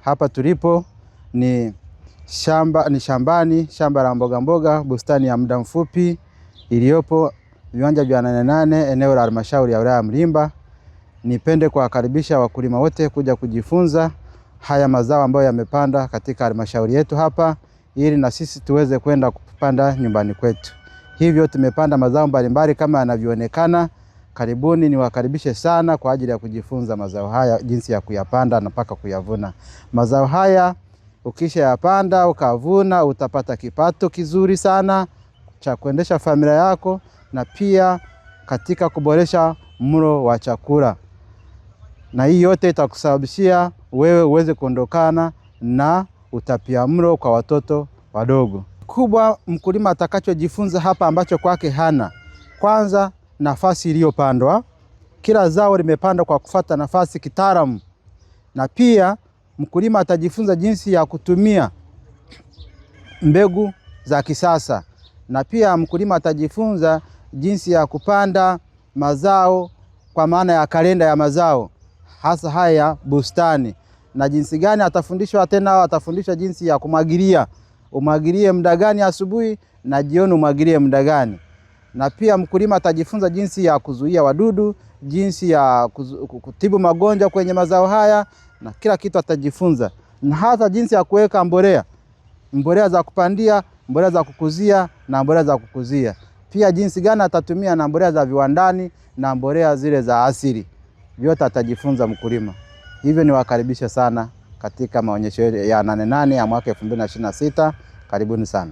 Hapa tulipo ni shambani, shamba la mboga mboga, bustani ya muda mfupi iliyopo viwanja vya 88 eneo la halmashauri ya wilaya Mlimba. Nipende kuwakaribisha wakulima wote kuja kujifunza haya mazao ambayo yamepanda katika halmashauri yetu hapa, ili na sisi tuweze kwenda kupanda nyumbani kwetu. Hivyo tumepanda mazao mbalimbali kama yanavyoonekana. Karibuni, niwakaribishe sana kwa ajili ya kujifunza mazao haya, jinsi ya kuyapanda na mpaka kuyavuna. Mazao haya ukisha yapanda ukavuna, utapata kipato kizuri sana cha kuendesha familia yako, na pia katika kuboresha mlo wa chakula. Na hii yote itakusababishia wewe uweze kuondokana na utapiamlo kwa watoto wadogo. Kubwa mkulima atakachojifunza hapa ambacho kwake hana. Kwanza, nafasi iliyopandwa. Kila zao limepandwa kwa kufuata nafasi kitaalamu. Na pia mkulima atajifunza jinsi ya kutumia mbegu za kisasa. Na pia mkulima atajifunza jinsi ya kupanda mazao kwa maana ya kalenda ya mazao, hasa haya bustani. Na jinsi gani atafundishwa tena, atafundishwa jinsi ya kumwagilia. Umwagilie muda gani asubuhi na jioni umwagilie muda gani. Na pia mkulima atajifunza jinsi ya kuzuia wadudu, jinsi ya kutibu magonjwa kwenye mazao haya, na kila kitu atajifunza. Na hata jinsi ya kuweka mbolea za kupandia, mbolea za kukuzia na mbolea za kukuzia. Pia jinsi gani atatumia na mbolea za viwandani na mbolea zile za asili. Vyote atajifunza mkulima. Hivyo niwakaribisha sana katika maonyesho ya 88 ya mwaka 2026. Karibuni sana.